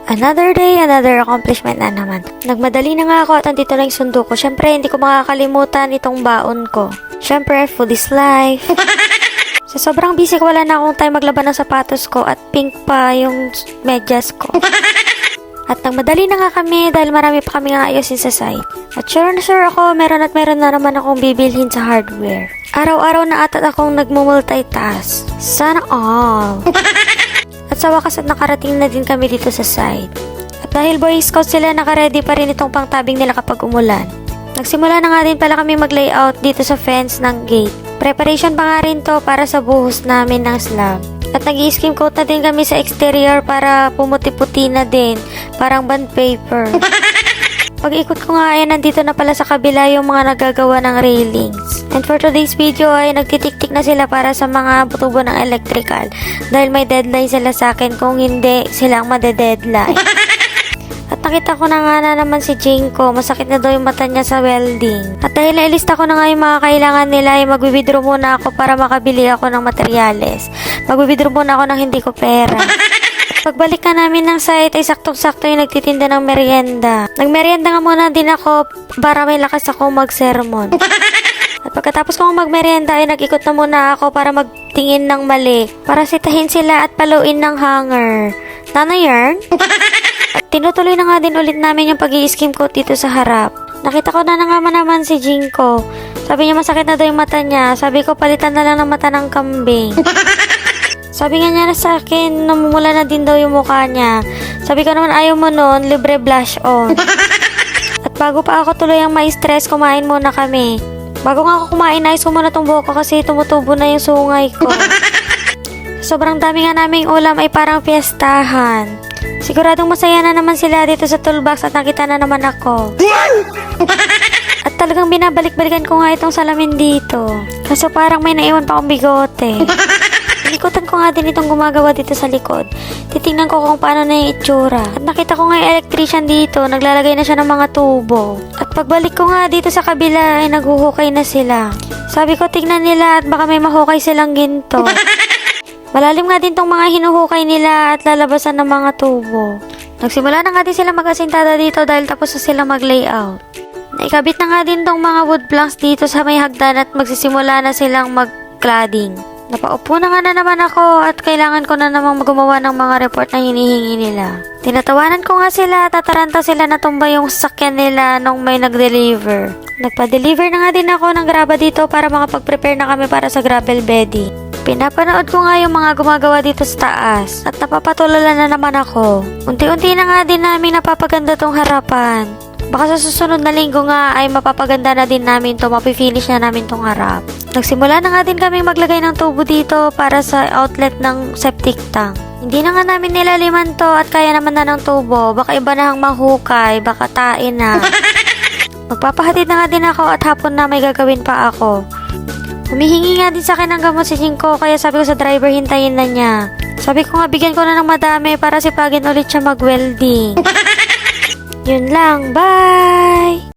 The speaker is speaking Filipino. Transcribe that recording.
Another day, another accomplishment na naman. Nagmadali na nga ako at andito na yung sundo ko. Syempre, hindi ko makakalimutan itong baon ko. Syempre, food is life. Sa sobrang busy ko, wala na akong time maglaban ng sapatos ko at pink pa yung medyas ko. At nagmadali na nga kami dahil marami pa kami nga ayusin sa site. At sure na sure ako, meron na naman akong bibilhin sa hardware. Araw-araw na atat akong nagmumultitask. Sana all. At sa wakas at nakarating na din kami dito sa site. At dahil Boy Scout sila, nakaredy pa rin itong pangtabing nila kapag umulan. Nagsimula na nga din pala kami mag-layout dito sa fence ng gate. Preparation pa nga rin to para sa buhos namin ng slab. At nag-i-skim coat na din kami sa exterior para pumuti-puti na din. Parang bond paper. Pag-ikot ko nga ay nandito na pala sa kabila yung mga nagagawa ng railings. And for today's video ay nagtitik-tik na sila para sa mga tubo ng electrical. Dahil may deadline sila sa akin, kung hindi sila ang made-deadline. At nakita ko na nga naman si Jinko, masakit na daw yung mata niya sa welding. At dahil nailista ko na nga yung mga kailangan nila, ay mag-withdraw muna ako para makabili ako ng materyales. Mag-withdraw muna ako ng hindi ko pera. Pagbalik ka namin ng site ay saktong-sakto yung nagtitinda ng merienda. Nagmerienda nga muna din ako para may lakas ako mag-sermon. At pagkatapos kong magmerienda ay nag-ikot na muna ako para magtingin ng mali. Para sitahin sila at paluin ng hanger. Nana yarn? At tinutuloy na nga din ulit namin yung pag-i-skim coat dito sa harap. Nakita ko na naman si Jinko. Sabi niya masakit na daw yung mata niya. Sabi ko palitan na lang ng mata ng kambing. Sabi nga niya na sa akin, namumula na din daw yung mukha niya. Sabi ko naman ayaw mo nun, libre blush on. At bago pa ako tuloy ang ma-stress, kumain muna kami. Bago nga ako kumain, ayos ko muna tong buhok ko kasi tumutubo na yung sungay ko. Sobrang dami nga naming ulam ay parang piyestahan. Siguradong masaya na naman sila dito sa toolbox at nakita na naman ako. At talagang binabalik-balikan ko nga itong salamin dito. Kaso parang may naiwan pa akong bigote. Likotan ko nga din itong gumagawa dito sa likod. Titingnan ko kung paano na yung itsura. At nakita ko nga yung electrician dito. Naglalagay na siya ng mga tubo. At pagbalik ko nga dito sa kabila ay naghuhukay na sila. Sabi ko tignan nila at baka may mahukay silang ginto. Malalim nga din tong mga hinuhukay nila at lalabasan ng mga tubo. Nagsimula na nga din sila mag-asintada dito dahil tapos na sila mag-layout. Naikabit na nga din tong mga wood planks dito sa may hagdan at magsisimula na silang mag-cladding. Napaupo na nga na naman ako at kailangan ko na namang gumawa ng mga report na hinihingi nila. Tinatawanan ko nga sila at tataranta sila na tumba yung sasakyan nila nung may nag-deliver. Nagpa-deliver na nga din ako ng graba dito para makapag-prepare na kami para sa gravel bedding. Pinapanood ko nga yung mga gumagawa dito sa taas at napapatulala na naman ako. Unti-unti na nga din namin napapaganda tong harapan. Baka sa susunod na linggo nga ay mapapaganda na din namin to, mapifinish na namin tong harap. Nagsimula na nga din kami maglagay ng tubo dito para sa outlet ng septic tank. Hindi na nga namin nilaliman to at kaya naman na ng tubo. Baka iba na ang mahukay, baka tain na. Magpapahatid na nga din ako at hapon na may gagawin pa ako. Humihingi nga din sa akin ng gamot si Jinko kaya sabi ko sa driver hintayin na niya. Sabi ko nga bigyan ko na ng madami para sipagin ulit siya mag-welding. Yun lang, bye!